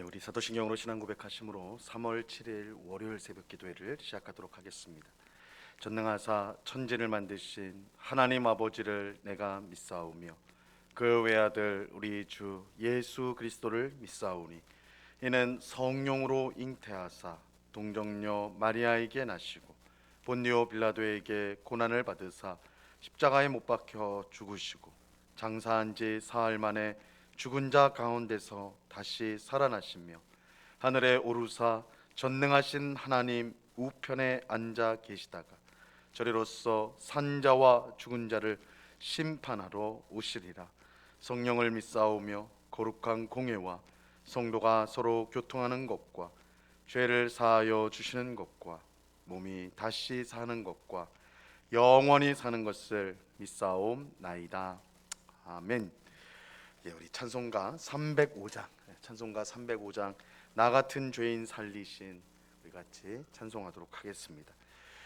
우리 사도신경으로 신앙 고백하심으로 3월 7일 월요일 새벽 기도회를 시작하도록 하겠습니다. 전능하사 천지를 만드신 하나님 아버지를 내가 믿사오며 그 외아들 우리 주 예수 그리스도를 믿사오니 이는 성령으로 잉태하사 동정녀 마리아에게 나시고 본디오 빌라도에게 고난을 받으사 십자가에 못 박혀 죽으시고 장사한 지 사흘 만에 죽은 자 가운데서 다시 살아나시며 하늘에 오르사 전능하신 하나님 우편에 앉아 계시다가 저리로서 산자와 죽은 자를 심판하러 오시리라. 성령을 믿사오며 거룩한 공회와 성도가 서로 교통하는 것과 죄를 사하여 주시는 것과 몸이 다시 사는 것과 영원히 사는 것을 믿사옵나이다. 아멘. 우리 찬송가 305장 나 같은 죄인 살리신 우리 같이 찬송하도록 하겠습니다.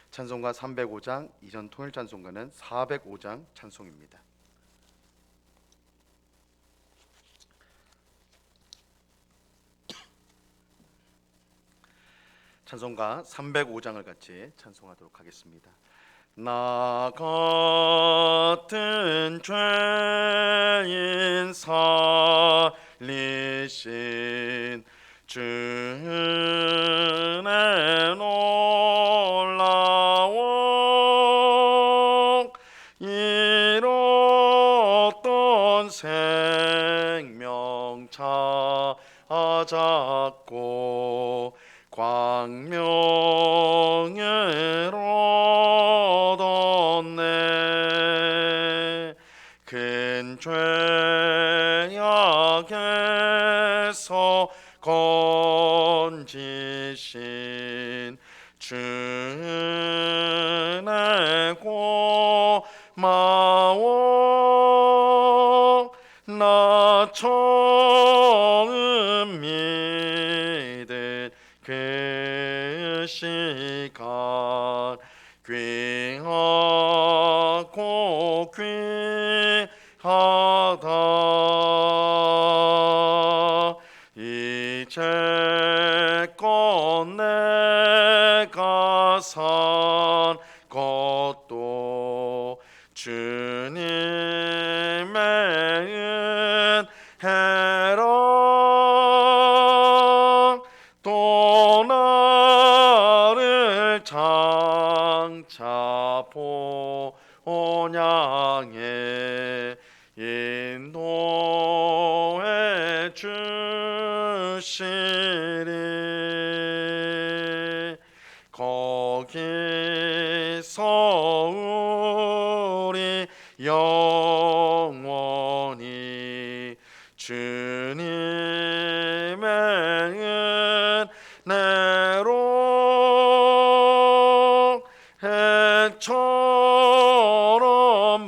찬송가 305장, 이전 통일 찬송가는 405장 찬송입니다. 찬송가 305장을 같이 찬송하도록 하겠습니다. 나 같은 죄인 살리신 주의 놀라운 잃었던 생명 찾았고 광명을 얻었네. 큰 죄악에서 건지신 주의 고마워. 나 처음 믿은 그 시간 귀하고 귀하다. 이제껏 내가 산 것도 주님의 은혜라. 또 나를 장차 본향에 인도해 주시리. 거기서 우리 영원히 주님의 은혜로 해처럼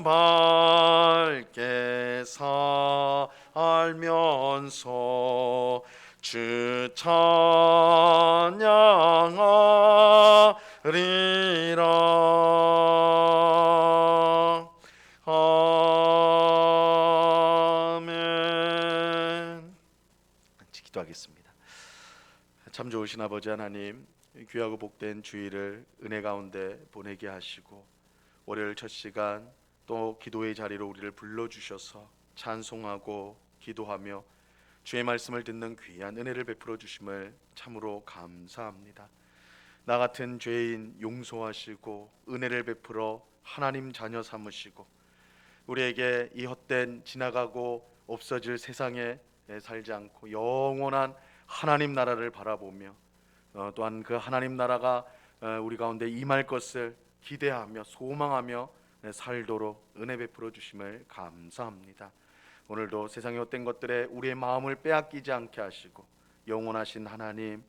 밝게 살면서 주 찬양하리라. 아멘. 같이 기도하겠습니다. 참 좋으신 아버지 하나님, 귀하고 복된 주일을 은혜 가운데 보내게 하시고 월요일 첫 시간 또 기도의 자리로 우리를 불러주셔서 찬송하고 기도하며 주의 말씀을 듣는 귀한 은혜를 베풀어 주심을 참으로 감사합니다. 나 같은 죄인 용서하시고 은혜를 베풀어 하나님 자녀 삼으시고 우리에게 이 헛된 지나가고 없어질 세상에 살지 않고 영원한 하나님 나라를 바라보며 또한 그 하나님 나라가 우리 가운데 임할 것을 기대하며 소망하며 살도록 은혜 베풀어 주심을 감사합니다. 오늘도 세상의 헛된 것들에 우리의 마음을 빼앗기지 않게 하시고 영원하신 하나님,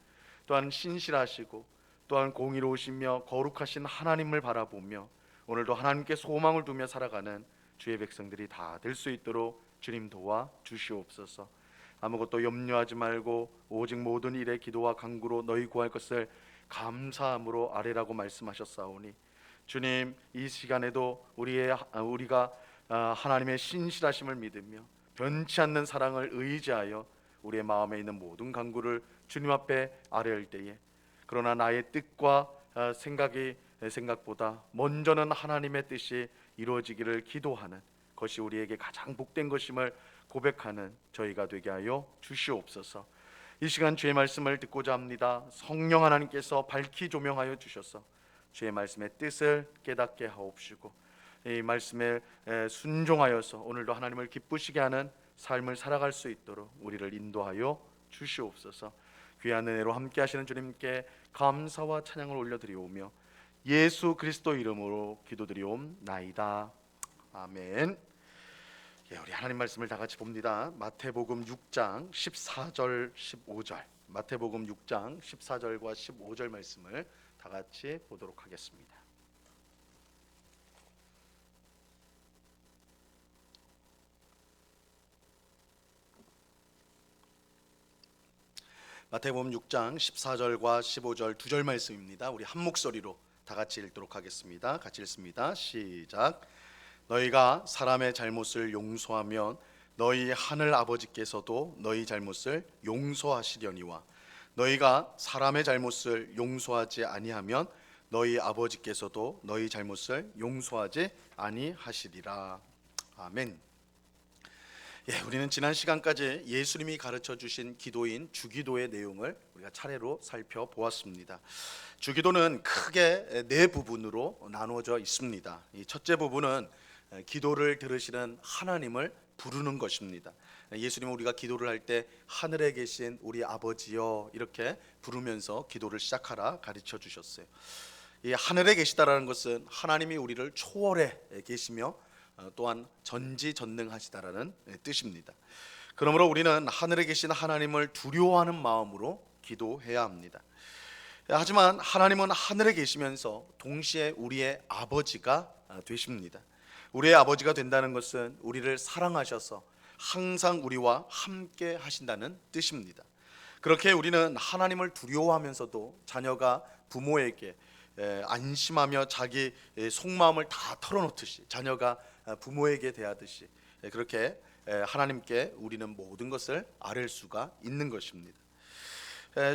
또한 신실하시고 또한 공의로우시며 거룩하신 하나님을 바라보며 오늘도 하나님께 소망을 두며 살아가는 주의 백성들이 다 될 수 있도록 주님 도와 주시옵소서. 아무것도 염려하지 말고 오직 모든 일에 기도와 간구로 너희 구할 것을 감사함으로 아뢰라고 말씀하셨사오니 주님, 이 시간에도 우리가 하나님의 신실하심을 믿으며 변치 않는 사랑을 의지하여 우리의 마음에 있는 모든 간구를 주님 앞에 아뢰을 때에, 그러나 나의 뜻과 생각보다 먼저는 하나님의 뜻이 이루어지기를 기도하는 것이 우리에게 가장 복된 것임을 고백하는 저희가 되게 하여 주시옵소서. 이 시간 주의 말씀을 듣고자 합니다. 성령 하나님께서 밝히 조명하여 주셔서 주의 말씀의 뜻을 깨닫게 하옵시고, 이 말씀에 순종하여서 오늘도 하나님을 기쁘시게 하는 삶을 살아갈 수 있도록 우리를 인도하여 주시옵소서. 귀한 은혜로 함께 하시는 주님께 감사와 찬양을 올려드리오며 예수 그리스도 이름으로 기도드리옵나이다. 아멘. 우리 하나님 말씀을 다 같이 봅니다. 마태복음 6장 14절 15절, 마태복음 6장 14절과 15절 말씀을 다 같이 보도록 하겠습니다. 마태복음 6장 14절과 15절 두 절 말씀입니다. 우리 한 목소리로 다 같이 읽도록 하겠습니다. 같이 읽습니다. 시작. 너희가 사람의 잘못을 용서하면 너희 하늘 아버지께서도 너희 잘못을 용서하시려니와 너희가 사람의 잘못을 용서하지 아니하면 너희 아버지께서도 너희 잘못을 용서하지 아니하시리라. 아멘. 우리는 지난 시간까지 예수님이 가르쳐 주신 기도인 주기도의 내용을 우리가 차례로 살펴보았습니다. 주기도는 크게 네 부분으로 나누어져 있습니다. 이 첫째 부분은 기도를 들으시는 하나님을 부르는 것입니다. 예수님은 우리가 기도를 할 때 하늘에 계신 우리 아버지여 이렇게 부르면서 기도를 시작하라 가르쳐 주셨어요. 이 하늘에 계시다라는 것은 하나님이 우리를 초월해 계시며 또한 전지전능하시다라는 뜻입니다. 그러므로 우리는 하늘에 계신 하나님을 두려워하는 마음으로 기도해야 합니다. 하지만 하나님은 하늘에 계시면서 동시에 우리의 아버지가 되십니다. 우리의 아버지가 된다는 것은 우리를 사랑하셔서 항상 우리와 함께 하신다는 뜻입니다. 그렇게 우리는 하나님을 두려워하면서도 자녀가 부모에게 안심하며 자기 속마음을 다 털어놓듯이, 자녀가 부모에게 대하듯이 그렇게 하나님께 우리는 모든 것을 아뢰 수가 있는 것입니다.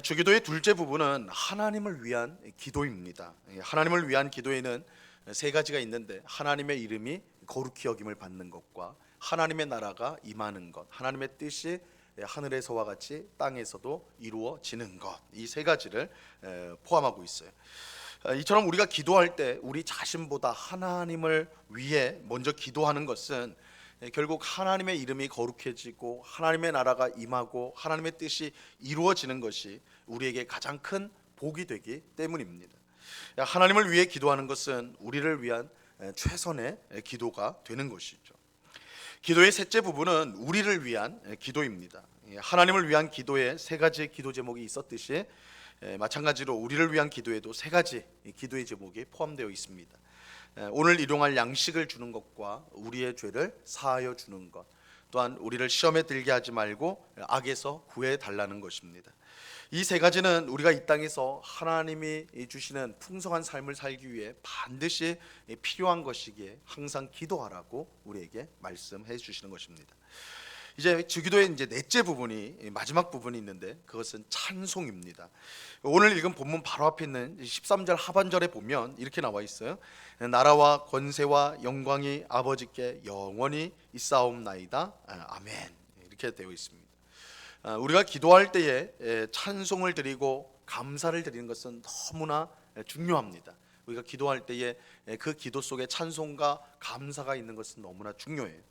주기도의 둘째 부분은 하나님을 위한 기도입니다. 하나님을 위한 기도에는 세 가지가 있는데, 하나님의 이름이 거룩히 여김을 받는 것과 하나님의 나라가 임하는 것, 하나님의 뜻이 하늘에서와 같이 땅에서도 이루어지는 것, 이 세 가지를 포함하고 있어요. 이처럼 우리가 기도할 때 우리 자신보다 하나님을 위해 먼저 기도하는 것은 결국 하나님의 이름이 거룩해지고 하나님의 나라가 임하고 하나님의 뜻이 이루어지는 것이 우리에게 가장 큰 복이 되기 때문입니다. 하나님을 위해 기도하는 것은 우리를 위한 최선의 기도가 되는 것이죠. 기도의 셋째 부분은 우리를 위한 기도입니다. 하나님을 위한 기도에 세 가지 기도 제목이 있었듯이 마찬가지로 우리를 위한 기도에도 세 가지 기도의 제목이 포함되어 있습니다. 오늘 일용할 양식을 주는 것과 우리의 죄를 사하여 주는 것, 또한 우리를 시험에 들게 하지 말고 악에서 구해 달라는 것입니다. 이 세 가지는 우리가 이 땅에서 하나님이 주시는 풍성한 삶을 살기 위해 반드시 필요한 것이기에 항상 기도하라고 우리에게 말씀해 주시는 것입니다. 이제 주기도의 이제 넷째 부분이, 마지막 부분이 있는데 그것은 찬송입니다. 오늘 읽은 본문 바로 앞에 있는 13절 하반절에 보면 이렇게 나와 있어요. 나라와 권세와 영광이 아버지께 영원히 있사옵나이다. 아멘. 이렇게 되어 있습니다. 우리가 기도할 때에 찬송을 드리고 감사를 드리는 것은 너무나 중요합니다. 우리가 기도할 때에 그 기도 속에 찬송과 감사가 있는 것은 너무나 중요해요.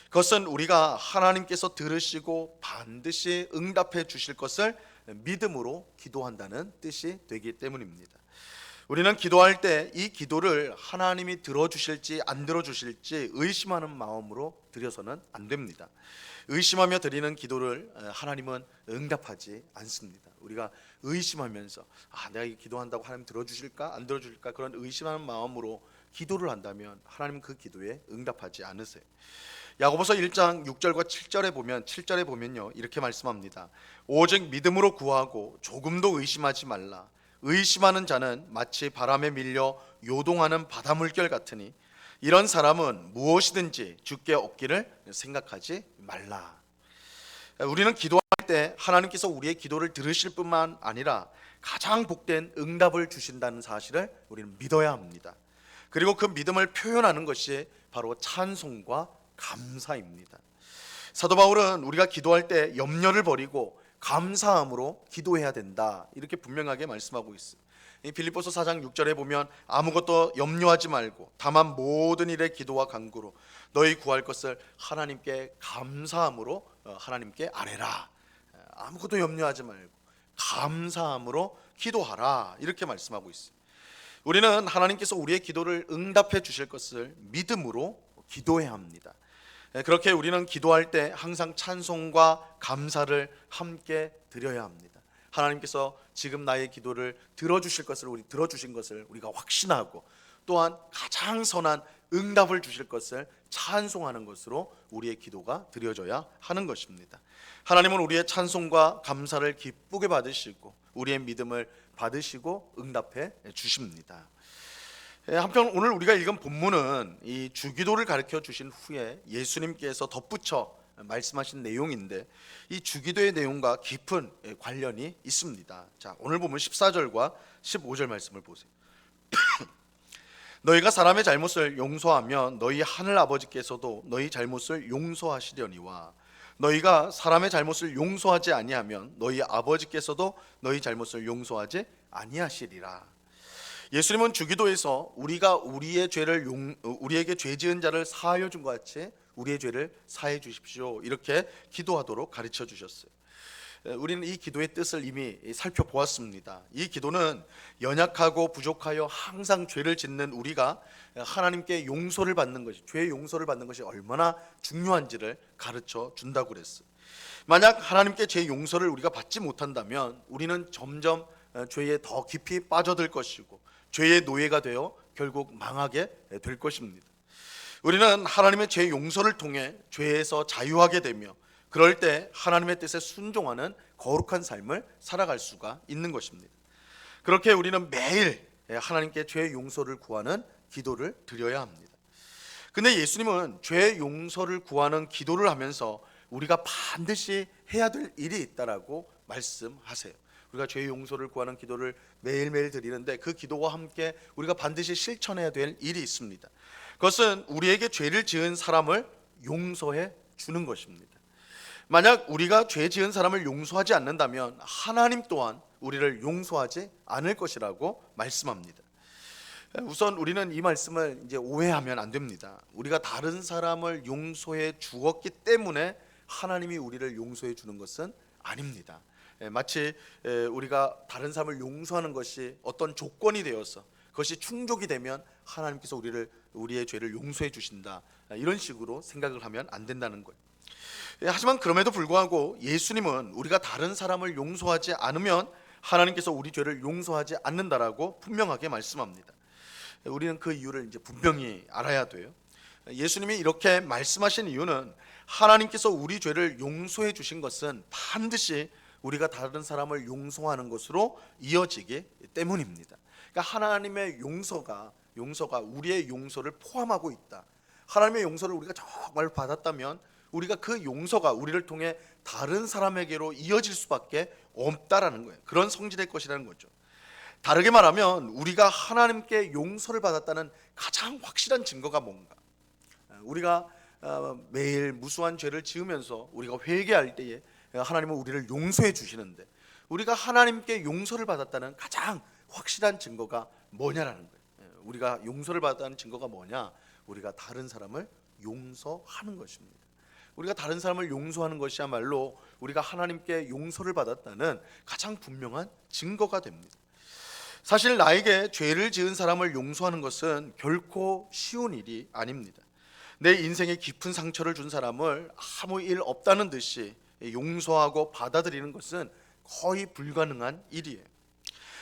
그것은 우리가 하나님께서 들으시고 반드시 응답해 주실 것을 믿음으로 기도한다는 뜻이 되기 때문입니다. 우리는 기도할 때 이 기도를 하나님이 들어주실지 안 들어주실지 의심하는 마음으로 드려서는 안 됩니다. 의심하며 드리는 기도를 하나님은 응답하지 않습니다. 우리가 의심하면서 내가 이 기도한다고 하나님 들어주실까 안 들어주실까, 그런 의심하는 마음으로 기도를 한다면 하나님은 그 기도에 응답하지 않으세요. 야고보서 1장 6절과 7절에 보면 7절에 보면요 이렇게 말씀합니다. 오직 믿음으로 구하고 조금도 의심하지 말라. 의심하는 자는 마치 바람에 밀려 요동하는 바닷물결 같으니 이런 사람은 무엇이든지 주께 얻기를 생각하지 말라. 우리는 기도할 때 하나님께서 우리의 기도를 들으실 뿐만 아니라 가장 복된 응답을 주신다는 사실을 우리는 믿어야 합니다. 그리고 그 믿음을 표현하는 것이 바로 찬송과 감사입니다. 사도 바울은 우리가 기도할 때 염려를 버리고 감사함으로 기도해야 된다, 이렇게 분명하게 말씀하고 있어요. 이 빌립보서 4장 6절에 보면 아무것도 염려하지 말고 다만 모든 일에 기도와 간구로 너희 구할 것을 하나님께 감사함으로 하나님께 아뢰라. 아무것도 염려하지 말고 감사함으로 기도하라, 이렇게 말씀하고 있어요. 우리는 하나님께서 우리의 기도를 응답해 주실 것을 믿음으로 기도해야 합니다. 그렇게 우리는 기도할 때 항상 찬송과 감사를 함께 드려야 합니다. 하나님께서 지금 나의 기도를 들어주신 것을 우리가 확신하고, 또한 가장 선한 응답을 주실 것을 찬송하는 것으로 우리의 기도가 드려져야 하는 것입니다. 하나님은 우리의 찬송과 감사를 기쁘게 받으시고 우리의 믿음을 받으시고 응답해 주십니다. 한편 오늘 우리가 읽은 본문은 이 주기도를 가르쳐 주신 후에 예수님께서 덧붙여 말씀하신 내용인데, 이 주기도의 내용과 깊은 관련이 있습니다. 자, 오늘 보면 14절과 15절 말씀을 보세요. 너희가 사람의 잘못을 용서하면 너희 하늘 아버지께서도 너희 잘못을 용서하시려니와 너희가 사람의 잘못을 용서하지 아니하면 너희 아버지께서도 너희 잘못을 용서하지 아니하시리라. 예수님은 주기도에서 우리가 우리에게 죄 지은 자를 사하여 준 것 같이 우리의 죄를 사해 주십시오, 이렇게 기도하도록 가르쳐 주셨어요. 우리는 이 기도의 뜻을 이미 살펴보았습니다. 이 기도는 연약하고 부족하여 항상 죄를 짓는 우리가 하나님께 용서를 받는 것이, 죄의 용서를 받는 것이 얼마나 중요한지를 가르쳐 준다고 그랬어요. 만약 하나님께 죄 용서를 우리가 받지 못한다면 우리는 점점 죄에 더 깊이 빠져들 것이고 죄의 노예가 되어 결국 망하게 될 것입니다. 우리는 하나님의 죄 용서를 통해 죄에서 자유하게 되며 그럴 때 하나님의 뜻에 순종하는 거룩한 삶을 살아갈 수가 있는 것입니다. 그렇게 우리는 매일 하나님께 죄 용서를 구하는 기도를 드려야 합니다. 근데 예수님은 죄 용서를 구하는 기도를 하면서 우리가 반드시 해야 될 일이 있다라고 말씀하세요. 우리가 죄 용서를 구하는 기도를 매일매일 드리는데 그 기도와 함께 우리가 반드시 실천해야 될 일이 있습니다. 그것은 우리에게 죄를 지은 사람을 용서해 주는 것입니다. 만약 우리가 죄 지은 사람을 용서하지 않는다면 하나님 또한 우리를 용서하지 않을 것이라고 말씀합니다. 우선 우리는 이 말씀을 이제 오해하면 안 됩니다. 우리가 다른 사람을 용서해 주었기 때문에 하나님이 우리를 용서해 주는 것은 아닙니다. 마치 우리가 다른 사람을 용서하는 것이 어떤 조건이 되어서 그것이 충족이 되면 하나님께서 우리의 죄를 용서해 주신다, 이런 식으로 생각을 하면 안 된다는 거예요. 하지만 그럼에도 불구하고 예수님은 우리가 다른 사람을 용서하지 않으면 하나님께서 우리 죄를 용서하지 않는다라고 분명하게 말씀합니다. 우리는 그 이유를 이제 분명히 알아야 돼요. 예수님이 이렇게 말씀하신 이유는 하나님께서 우리 죄를 용서해 주신 것은 반드시 우리가 다른 사람을 용서하는 것으로 이어지기 때문입니다. 그러니까 하나님의 용서가 우리의 용서를 포함하고 있다. 하나님의 용서를 우리가 정말 받았다면 우리가 그 용서가 우리를 통해 다른 사람에게로 이어질 수밖에 없다라는 거예요. 그런 성질의 것이라는 거죠. 다르게 말하면 우리가 하나님께 용서를 받았다는 가장 확실한 증거가 뭔가? 우리가 매일 무수한 죄를 지으면서 우리가 회개할 때에 하나님은 우리를 용서해 주시는데 우리가 하나님께 용서를 받았다는 가장 확실한 증거가 뭐냐라는 거예요. 우리가 용서를 받았다는 증거가 뭐냐? 우리가 다른 사람을 용서하는 것입니다. 우리가 다른 사람을 용서하는 것이야말로 우리가 하나님께 용서를 받았다는 가장 분명한 증거가 됩니다. 사실 나에게 죄를 지은 사람을 용서하는 것은 결코 쉬운 일이 아닙니다. 내 인생에 깊은 상처를 준 사람을 아무 일 없다는 듯이 용서하고 받아들이는 것은 거의 불가능한 일이에요.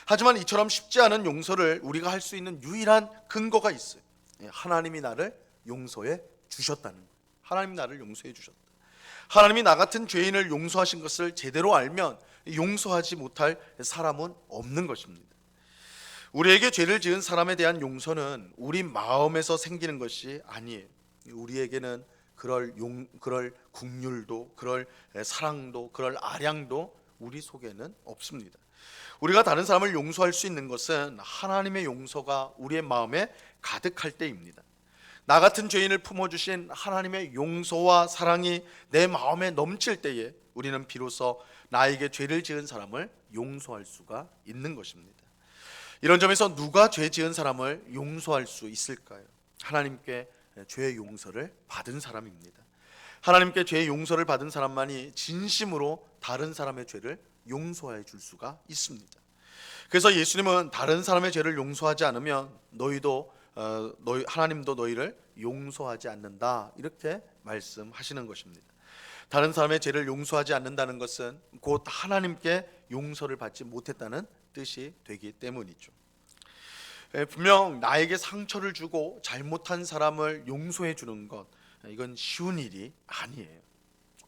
하지만 이처럼 쉽지 않은 용서를 우리가 할 수 있는 유일한 근거가 있어요. 하나님이 나를 용서해 주셨다는 거예요. 하나님이 나를 용서해 주셨다. 하나님이 나 같은 죄인을 용서하신 것을 제대로 알면 용서하지 못할 사람은 없는 것입니다. 우리에게 죄를 지은 사람에 대한 용서는 우리 마음에서 생기는 것이 아니에요. 우리에게는 그럴 긍휼도, 그럴 사랑도, 그럴 아량도 우리 속에는 없습니다. 우리가 다른 사람을 용서할 수 있는 것은 하나님의 용서가 우리의 마음에 가득할 때입니다. 나 같은 죄인을 품어주신 하나님의 용서와 사랑이 내 마음에 넘칠 때에 우리는 비로소 나에게 죄를 지은 사람을 용서할 수가 있는 것입니다. 이런 점에서 누가 죄 지은 사람을 용서할 수 있을까요? 하나님께 죄의 용서를 받은 사람입니다. 하나님께 죄의 용서를 받은 사람만이 진심으로 다른 사람의 죄를 용서해 줄 수가 있습니다. 그래서 예수님은 다른 사람의 죄를 용서하지 않으면 하나님도 너희를 용서하지 않는다, 이렇게 말씀하시는 것입니다. 다른 사람의 죄를 용서하지 않는다는 것은 곧 하나님께 용서를 받지 못했다는 뜻이 되기 때문이죠. 분명 나에게 상처를 주고 잘못한 사람을 용서해 주는 것, 이건 쉬운 일이 아니에요.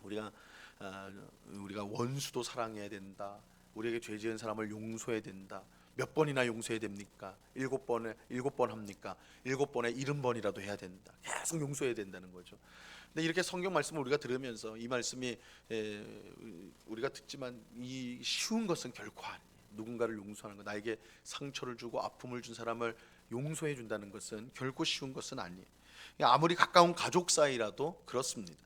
우리가 원수도 사랑해야 된다, 우리에게 죄 지은 사람을 용서해야 된다. 몇 번이나 용서해야 됩니까? 7번 합니까? 7번에 70번이라도 해야 된다. 계속 용서해야 된다는 거죠. 근데 이렇게 성경 말씀을 우리가 들으면서 이 말씀이 우리가 듣지만 이 쉬운 것은 결코 아니에요. 누군가를 용서하는 것, 나에게 상처를 주고 아픔을 준 사람을 용서해 준다는 것은 결코 쉬운 것은 아니에요. 아무리 가까운 가족 사이라도 그렇습니다.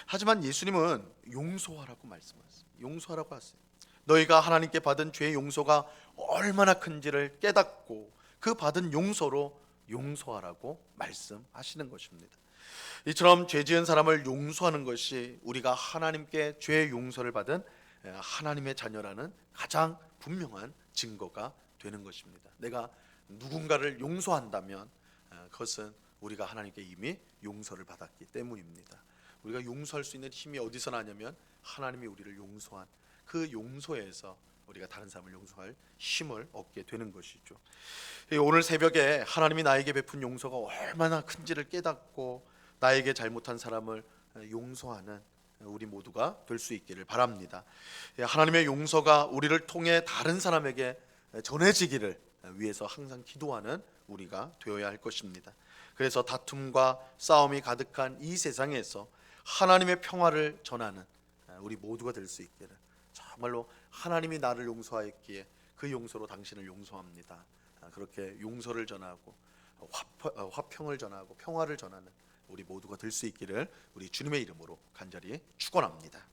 하지만 예수님은 용서하라고 말씀하세요. 용서하라고 하세요. 너희가 하나님께 받은 죄의 용서가 얼마나 큰지를 깨닫고 그 받은 용서로 용서하라고 말씀하시는 것입니다. 이처럼 죄 지은 사람을 용서하는 것이 우리가 하나님께 죄의 용서를 받은 하나님의 자녀라는 가장 분명한 증거가 되는 것입니다. 내가 누군가를 용서한다면 그것은 우리가 하나님께 이미 용서를 받았기 때문입니다. 우리가 용서할 수 있는 힘이 어디서 나냐면 하나님이 우리를 용서한 그 용서에서 우리가 다른 사람을 용서할 힘을 얻게 되는 것이죠. 오늘 새벽에 하나님이 나에게 베푼 용서가 얼마나 큰지를 깨닫고 나에게 잘못한 사람을 용서하는 우리 모두가 될 수 있기를 바랍니다. 하나님의 용서가 우리를 통해 다른 사람에게 전해지기를 위해서 항상 기도하는 우리가 되어야 할 것입니다. 그래서 다툼과 싸움이 가득한 이 세상에서 하나님의 평화를 전하는 우리 모두가 될 수 있기를, 정말로 하나님이 나를 용서하였기에 그 용서로 당신을 용서합니다, 그렇게 용서를 전하고 화평을 전하고 평화를 전하는 우리 모두가 될 수 있기를 우리 주님의 이름으로 간절히 축원합니다.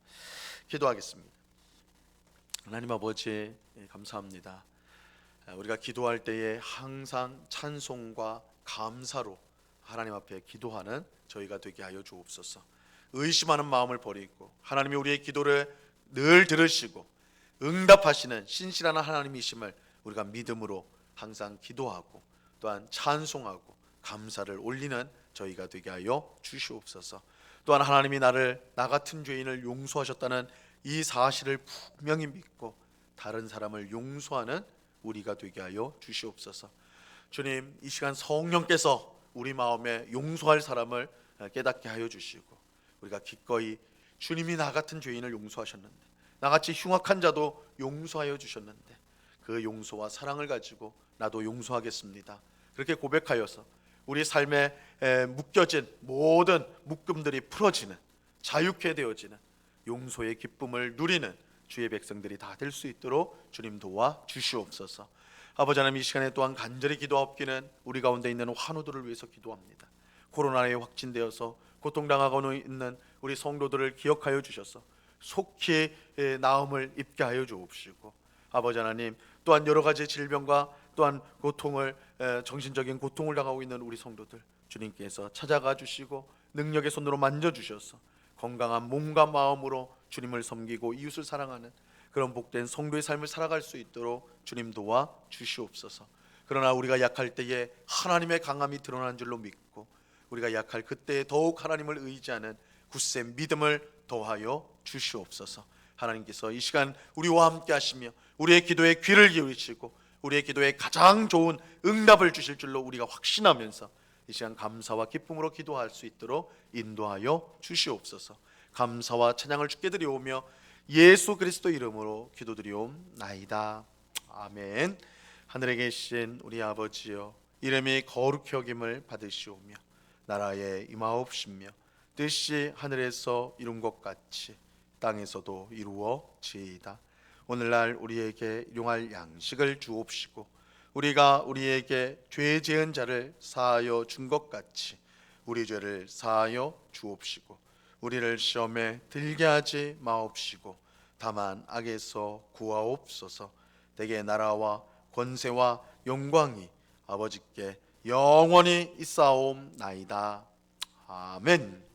기도하겠습니다. 하나님 아버지, 감사합니다. 우리가 기도할 때에 항상 찬송과 감사로 하나님 앞에 기도하는 저희가 되게 하여 주옵소서. 의심하는 마음을 버리고 하나님이 우리의 기도를 늘 들으시고 응답하시는 신실한 하나님이심을 우리가 믿음으로 항상 기도하고 또한 찬송하고 감사를 올리는 저희가 되게 하여 주시옵소서. 또한 하나님이 나 같은 죄인을 용서하셨다는 이 사실을 분명히 믿고 다른 사람을 용서하는 우리가 되게 하여 주시옵소서. 주님, 이 시간 성령께서 우리 마음에 용서할 사람을 깨닫게 하여 주시고 우리가 기꺼이 주님이 나 같은 죄인을 용서하셨는데, 나같이 흉악한 자도 용서하여 주셨는데 그 용서와 사랑을 가지고 나도 용서하겠습니다, 그렇게 고백하여서 우리 삶에 묶여진 모든 묶음들이 풀어지는, 자유케 되어지는 용서의 기쁨을 누리는 주의 백성들이 다 될 수 있도록 주님 도와 주시옵소서. 아버지 하나님, 이 시간에 또한 간절히 기도하옵기는 우리 가운데 있는 환우들을 위해서 기도합니다. 코로나에 확진되어서 고통당하고 있는 우리 성도들을 기억하여 주셔서 속히 나음을 입게 하여 주옵시고, 아버지 하나님, 또한 여러 가지 질병과 또한 정신적인 고통을 당하고 있는 우리 성도들 주님께서 찾아가 주시고 능력의 손으로 만져주셔서 건강한 몸과 마음으로 주님을 섬기고 이웃을 사랑하는 그런 복된 성도의 삶을 살아갈 수 있도록 주님 도와 주시옵소서. 그러나 우리가 약할 때에 하나님의 강함이 드러난 줄로 믿고 우리가 약할 그때에 더욱 하나님을 의지하는 굳센 믿음을 더하여 주시옵소서. 하나님께서 이 시간 우리와 함께 하시며 우리의 기도에 귀를 기울이시고 우리의 기도에 가장 좋은 응답을 주실 줄로 우리가 확신하면서 이 시간 감사와 기쁨으로 기도할 수 있도록 인도하여 주시옵소서. 감사와 찬양을 주께 드리오며 예수 그리스도 이름으로 기도드리옵나이다. 아멘. 하늘에 계신 우리 아버지여, 이름이 거룩히 여김을 받으시오며 나라에 임하옵시며 뜻이 하늘에서 이룬 것 같이 땅에서도 이루어지이다. 오늘날 우리에게 일용할 양식을 주옵시고 우리가 우리에게 죄 지은 자를 사하여 준 것 같이 우리 죄를 사하여 주옵시고 우리를 시험에 들게 하지 마옵시고 다만 악에서 구하옵소서. 대개 나라와 권세와 영광이 아버지께 영원히 있사옵나이다. 아멘.